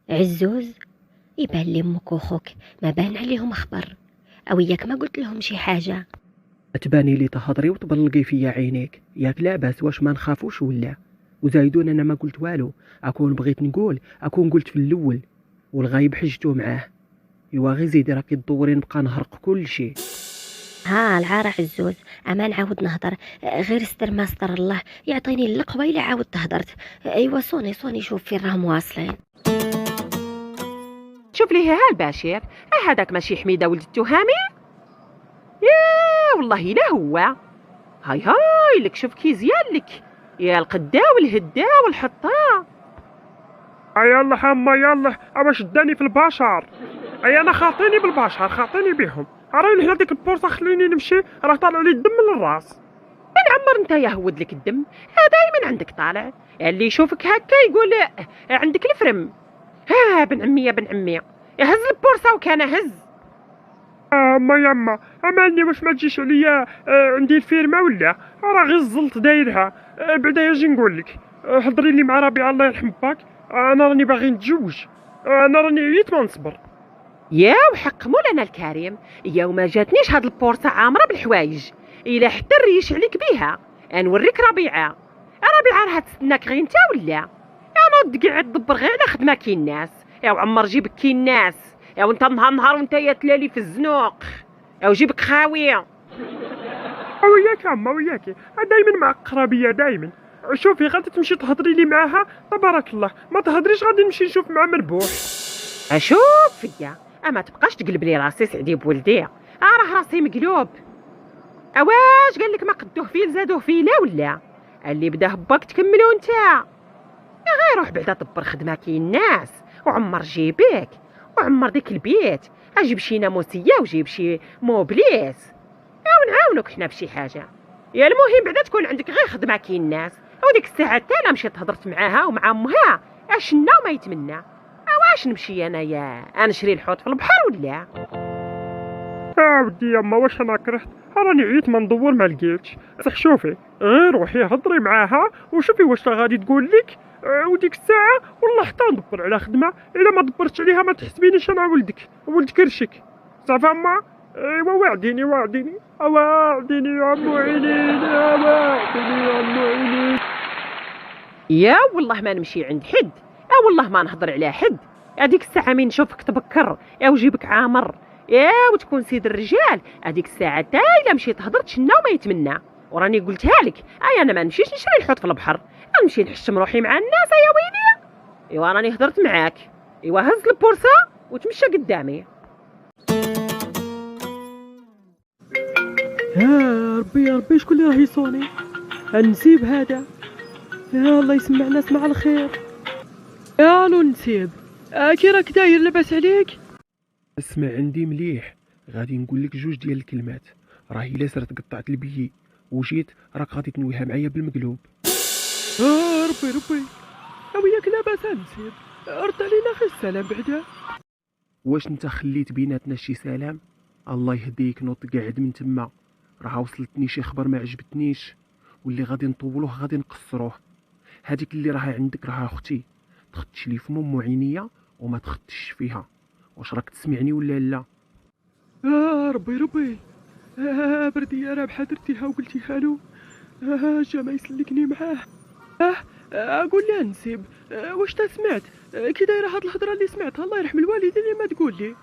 عزوز، يبان لي امك وخوك ما بان عليهم خبر، او اياك ما قلت لهم شي حاجه؟ تباني لي تهضري وتبلقي فيا عينيك ياك لاباس، واش ما نخافوش ولا؟ وزايدون انا ما قلت والو، اكون بغيت نقول اكون قلت في الاول، والغايب حجتو معاه. ايوا غير زيدي راكي تدوري نبقى نهرق كل شيء. ها العار عزوز، اما نعاود نهضر، غير ستر ما ستر الله يعطيني اللقوه الا عاودت هضرت. ايوا صوني شوف فين راهم واصلين. شوف ليه ها البشير، هذاك ماشي حميده ولد التهامي؟ يا والله لا هو. هاي لك شوف كي زيان لك، يا القدا والهدا والحطه. يلا حما يلا، اما شداني في البشر. انا خاطيني بالبشر، خاطيني بهم. راني هنا ديك البورصه خليني نمشي، راه طالع لي الدم من الراس. من عمر انت يهود لك الدم، هذا من عندك طالع. اللي يشوفك هكا يقول عندك الفرم. ها بن عمي يا بن عمي، هز البورصه وكان هز. اما يما اماني واش ما تجيش عليا عندي الفيرما ولا؟ راه غير الزلط دايرها. بعدا يجي نقول لك، حضري لي مع ربيع الله يرحم باك. انا راني باغي نتزوج. انا راني عييت ما نصبر. يا وحق مولانا الكريم، يا وما جاتنيش هاد البورصه عامره بالحوايج، الا حتى نريش عليك بيها. نوريك ربيعه، ربيعه راها تستناك غير انت ولا؟ يا نوض قاعد تدبر غير على خدمه كي الناس، يا وعمر جيبك كي الناس، يا وانت نهار وانت يا تلالي في الزنوق، يا وجيبك خاويه. وياك عما وياكي، دايما مع القرابيه دايما. شوفي غادي تمشي تهضري لي معاها تبارك الله، ما تهضريش غادي نمشي نشوف مع مربوح. اشوف فيا، اما تبقاش تقلب لي راسي سعدي بولدي، راه راسي مقلوب. اواش قال لك ما قدوه فيل زادوه فيلا ولا؟ اللي بدا هباك تكملو انت. يا غير روح بعدا دبر خدمه كي الناس، وعمر جيبك، وعمر ديك البيت، اجيب شي ناموسيه وجيب شي موبليس، يا ونعاونوك حنا بشي حاجه. يا المهم بعدا تكون عندك غير خدمه كي الناس. وديك الساعه حتى انا مشيت هضرت معاها ومع امها، اشنا وما يتمنى. واش نمشي انايا نشري الحوت في البحر ولا؟ ودي يما واش انا كرهت؟ راني عييت ما ندور ما لقيتش. صح شوفي غير روحي هضري معاها وشوفي واش غادي تقول لك. وديك الساعه والله حتى ندبر على خدمه، الا ما دبرتش عليها ما تحسبينيش انا ولد كرشك. صافي اما. ايوا وعديني وعديني يا عمو عينين، وعديني يا عمو عينين. يا والله ما نمشي عند حد، يا والله ما نهضر على حد. هذيك الساعه من نشوفك تبكر يا وجيبك عامر، يا وتكون سيد الرجال. هذيك الساعه تا الا مشيت تهضر تشنا وما يتمنى. وراني قلتها لك، انا ما نمشيش نشري الحوت في البحر، نمشي نحشم روحي مع الناس يا ويلي. ايوا راني هضرت معاك، ايوا هز البورصه وتمشى قدامي. ربي يا ربي شكون اللي راه يصوني؟ النسيب هذا. يا الله يسمعنا اسمع الخير. يا لو نسيب، كي راك داير لاباس عليك؟ اسمع عندي مليح، غادي نقول لك جوج ديال الكلمات. راه الا سرت قطعت البيي وجيت راك غادي تنويها معايا بالمقلوب. ربي وياك لاباس نسيب، رد علينا خير السلام بعدا. واش انت خليت بيناتنا شي سلام؟ الله يهديك نوض قاعد من تما، راه وصلتني شي خبر ما عجبتنيش، واللي غادي نطولوه غادي نقصروه. هذيك اللي راها عندك راها اختي، تخدش لي في ام عينيا وما تخدش فيها. واش راك تسمعني ولا لا؟ ربي بردي يا رابحه درتيها وقلتيها له. جا ما يسلكني معاه. اقول لها نسيب، واش تا سمعت كي دايره هاد الهضره اللي سمعتها؟ الله يرحم الوالدين اللي ما تقول لي.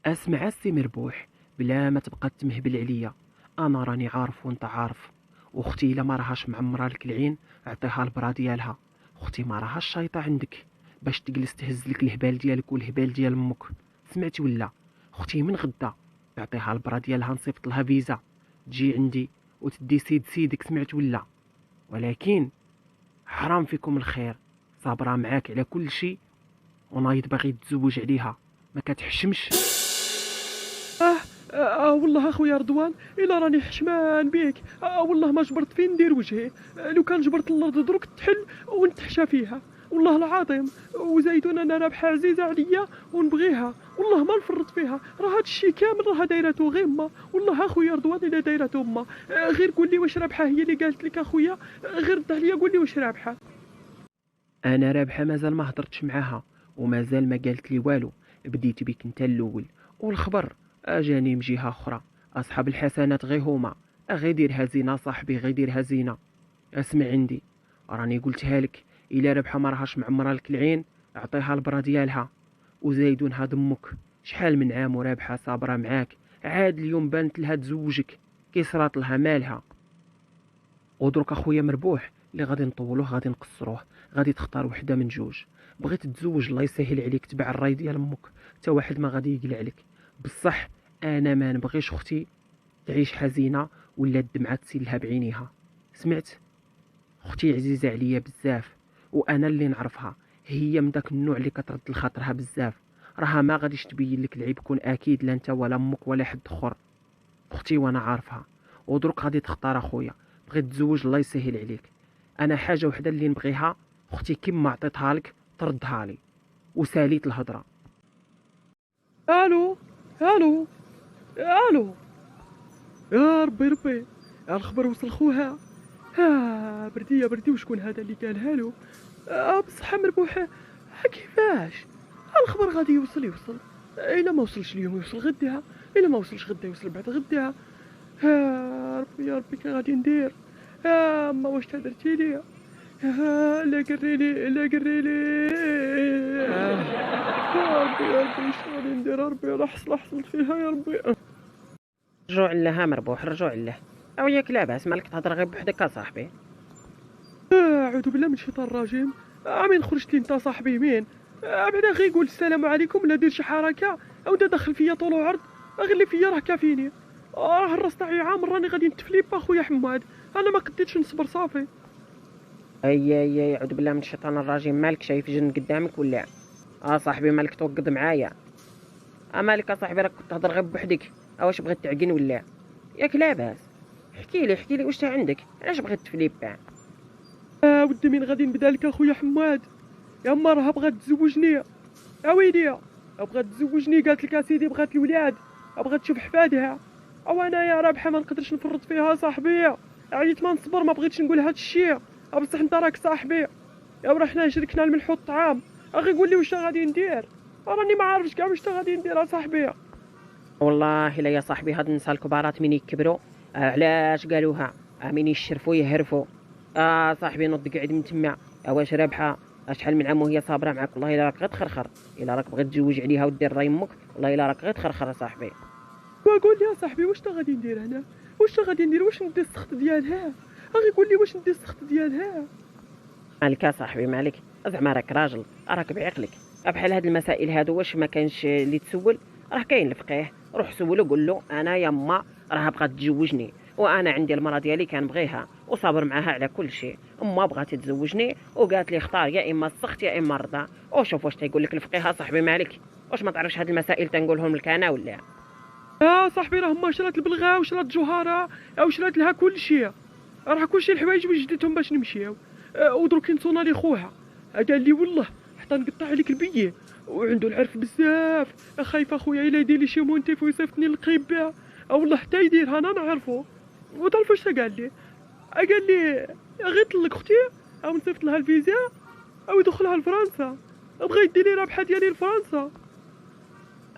اسمع السي مربوح، بلا ما تبقى تمهبل عليا، انا راني عارف وانت عارف. واختي الا ما راهاش معمره لك العين اعطيها البرا ديالها. اختي ما راهاش شايطه عندك باش تجلس تهز لك الهبال ديالك والهبال ديال امك. سمعتي ولا؟ اختي من غدا تعطيها البرا ديالها، نصيفط لها فيزا تجي عندي وتدي سيدك. سمعت ولا؟ ولكن حرام فيكم الخير، صابره معاك على كل شيء ونايض باغي يتزوج عليها، ما كتحشمش. والله اخويا رضوان الا راني حشمان بيك، والله ما جبرت فين ندير وجهي. لو كان جبرت الارض دروك تحل ونتحشى فيها والله العظيم. وزيدون انا رابحه عزيزه عليا ونبغيها، والله ما نفرط فيها. راه هاد الشيء كامل راه دايرته غير ما، والله اخويا رضوان الا دايرته ما. غير قول لي واش رابحه هي اللي قالت لك اخويا؟ غير رد عليا قول لي واش رابحه. انا رابحه مازال ما هضرتش معاها، ومازال ما قالت لي والو. بديت بك انت الاول، والخبر اجاني من جهه اخرى. اصحاب الحسنات غير هما. غير ديرها زينه صاحبي، غير ديرها زينه. اسمع عندي، راني قلتها لك، الا ربحه ما راهاش معمره لك العين اعطيها البرا ديالها. وزايدون هاد امك شحال من عام ورابحه صابره معاك، عاد اليوم بانت لها تزوجك، كي صرات لها مالها. ودرك اخويا مربوح، اللي غادي نطولوه غادي نقصروه، غادي تختار وحده من جوج. بغيت تتزوج الله يسهل عليك تبع الراي ديال امك، حتى واحد ما غادي يقلع عليك. بصح انا ما نبغيش اختي تعيش حزينه ولا الدمعه تسيلها بعينيها. سمعت؟ اختي عزيزه عليا بزاف، وانا اللي نعرفها هي من داك النوع اللي كترد لخاطرها بزاف. راها ما غاديش تبين لك العيب، كون اكيد لا انت ولا امك ولا حد اخر. اختي وانا عارفها. ودرك غادي تختار اخويا، بغيت تزوج الله يسهل عليك. انا حاجه وحده اللي نبغيها، اختي كيما عطيتها لك تردها لي. وساليت الهضره. الو الو الو، يا ربي ربي، الخبر وصل خوها. ها بردي بردي، وشكون هذا اللي قالها له؟ بصحة مربوحة. كيفاش الخبر غادي يوصل؟ الا ما وصلش اليوم يوصل غدا، الا ما وصلش غدا يوصل بعد غدا. ها ربي يا ربي، كي غادي ندير؟ ما واش تهدرتي لي؟ لا قريلي لا قريلي. يا ربي يا ربي، اش غادي ندير؟ يا ربي لا حصلت فيها يا ربي. رجوع لها مربوح، رجوع له. او ياك لاباس مالك تهضر غير بوحدك اصاحبي؟ اعوذ بالله من الشيطان الرجيم. مين خرجت لي انت صاحبي؟ مين بعدا غير يقول السلام عليكم ولا دير شي حركه، او انت دخل فيا طول وعرض؟ غير اللي فيا راه كافيني. راه الراس تاعي عامر، راني غادي نتفليب اخويا حماد، انا ما قديتش نصبر صافي. اي اعوذ بالله من الشيطان الرجيم. مالك شايف جن قدامك ولا؟ صاحبي مالك توقد معايا؟ مالك صاحبي راك كنت تهضر غير بوحدك؟ واش بغيت تعقن ولا؟ ياك لاباس؟ احكي لي واش تا عندك، علاش بغيت تفليب كاع؟ ودي من غادي نبدا لك اخويا حماد. يا اما راها بغات تزوجني، يا ويلي بغات تزوجني، قالت لك اسيدي بغات الولاد، بغات تشوف حفادها. او انا يا رابحه ما نقدرش نفرط فيها صاحبي، عييت ما نصبر، ما بغيتش نقول هاد الشيء. بصح انت راك صاحبي، يا رحنا شركنا الملح والطعام. اخي قول لي واش غادي ندير؟ راني ما عارفش كاع واش غادي ندير صاحبي. والله لا يا صاحبي، هاد النساء الكبارات من يكبروا علاش قالوها؟ من يشرفوا يهرفوا. صاحبي نوض قاعد من تما. واش رابحه؟ شحال من عام وهي صابره معك، والله الا راك غير تخرخر. الا راك بغيت تزوج عليها ودير راي امك، والله الا راك غير تخرخر صاحبي. وقول لي يا صاحبي واش غادي ندير هنا؟ واش ندي السخط ديالها؟ اخي قول لي واش ندي السخط ديالها؟ مالك يا صاحبي مالك؟ زعما راك راجل، راك بعقلك. بحال هاد المسائل هادو واش ما كانش اللي تسول؟ راه كاين الفقيه، روح سولو قول له انا يا ما راها بغات تزوجني، وانا عندي المراه ديالي كنبغيها وصابر معاها على كل شيء. اما بغات تزوجني وقالت لي اختار يا اما السخط يا اما الرضا. وشوف واش تيقول لك الفقيه صاحبي مالك؟ واش ما تعرفش هاد المسائل تنقولهم لك انا ولا؟ صاحبي راه ما شرات البلغه وشرات الجوهره او شرات لها كل شيء، راه كل شيء الحوايج وجدتهم باش نمشيو. ودروك نصونا لي خوها، قال لي والله حتى نقطع عليك البيه، وعنده العرف بزاف. خايف اخويا الا يدير لي شي مونتيف ويصيفطني للقريب بها، والله حتى يديرها انا نعرفه. وتعرف واش قال لي؟ قال لي غير طلق اختي او نصيفط لها الفيزا او يدخلها لفرنسا، بغا يدي لي رابحه ديالي لفرنسا.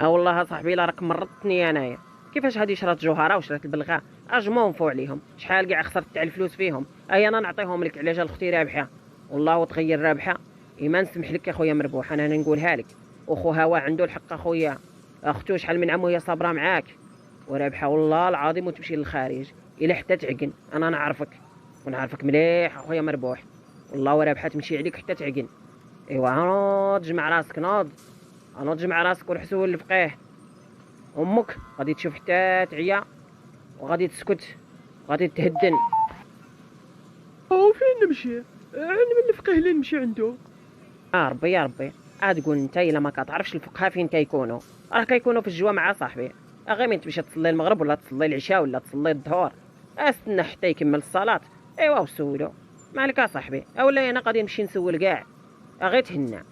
والله صاحبي لا راك مرضتني انايا. كيفاش هادي شرات جوهره وشرات البلغه؟ اجمعوا نفوا عليهم، شحال كاع خسرت تاع الفلوس فيهم. انا نعطيهم لك على جال اختي رابحه، والله وتغير رابحه. ما نسمح لك يا خويا مربوح، انا نقولها لك. وخوها وا عنده الحق اخويا، اختو شحال من عام وهي صابره معاك ورابحه والله العظيم، وتمشي للخارج الا حتى تعقن. انا نعرفك ونعرفك مليح اخويا مربوح، والله ورابحه تمشي عليك حتى تعقن. ايوا نوض جمع راسك، نوض جمع راسك وروح سول الفقيه. امك غادي تشوف حتى تعيا وغادي تسكت وغادي تهدن. فين نمشي؟ من الفقيه اللي نمشي عنده؟ ربي يا ربي، عاد قول انت الا ما كتعرفش الفقهاء فين كيكونوا؟ راه كيكونوا في الجوامع صاحبي. غير من تمشي تصلي المغرب ولا تصلي العشاء ولا تصلي الظهر، استنى حتى يكمل الصلاه. ايوا وسولو. مالك صاحبي؟ اولا انا غادي نمشي نسول كاع. غير تهنى.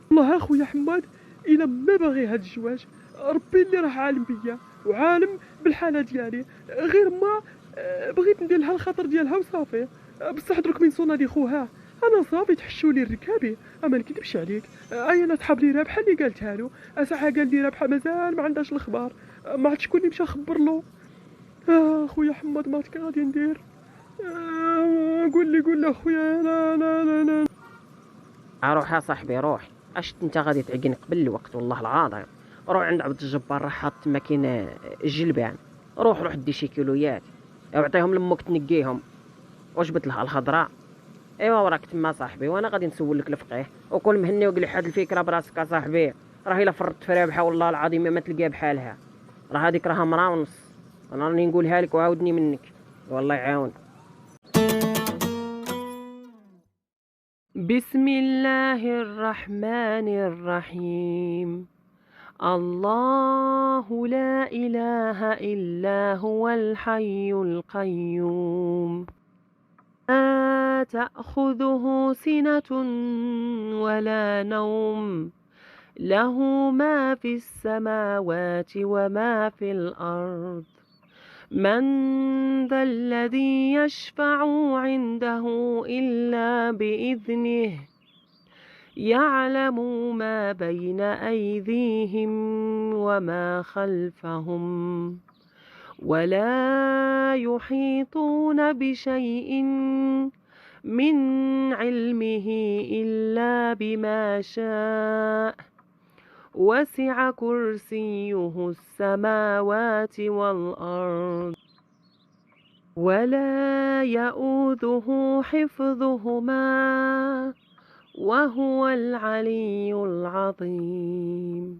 والله اخويا حماد الا ما باغي هاد الزواج، ربي اللي راه عالم بيا وعالم بالحاله ديالي، غير ما بغيت ندير لها الخاطر ديالها وصافي. بصح درك من صونا لي خوها، انا صافي تحشوا لي الركابي، اما نكذبش عليك. انا صحاب لي رابحه اللي قالتها له، اساحه قال لي رابحه مازال ما عندهاش الخبار، ما عرفت شكون اللي مشى خبر له. خويا حماد ما عرفت كي غادي ندير. قول لي خويا. لا. روح يا صاحبي روح، اش انت غادي تعقن قبل الوقت والله العظيم. روح عند عبد الجبار راه حاط تما كاين الجلبان، روح دي شي كيلويات اعطيهم لامك تنقيهم وجبت لها الخضراء. ايوا وراك تما صاحبي، وانا غادي نسولك الفقيه وكل مهني وقلح هاد الفكره براسك صاحبي. راه الا فرطت في رابحه والله العظيم ما تلقى بحالها، راه هذيك راها مرا ونص. انا راني نقولها لك وعاودني منك، والله يعاون. بسم الله الرحمن الرحيم. الله لا إله إلا هو الحي القيوم، لا تأخذه سنة ولا نوم، له ما في السماوات وما في الأرض. من ذا الذي يشفع عنده إلا بإذنه، يعلم ما بين أيديهم وما خلفهم، ولا يحيطون بشيء من علمه إلا بما شاء، وسع كرسيه السماوات والأرض، ولا يؤوده حفظهما، وهو العلي العظيم.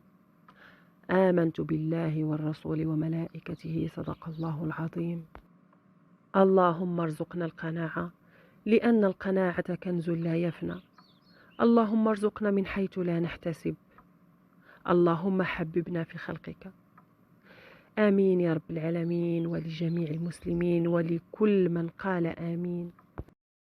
آمنت بالله والرسول وملائكته، صدق الله العظيم. اللهم ارزقنا القناعة، لأن القناعة كنز لا يفنى. اللهم ارزقنا من حيث لا نحتسب. اللهم حببنا في خلقك. آمين يا رب العالمين، ولجميع المسلمين ولكل من قال آمين.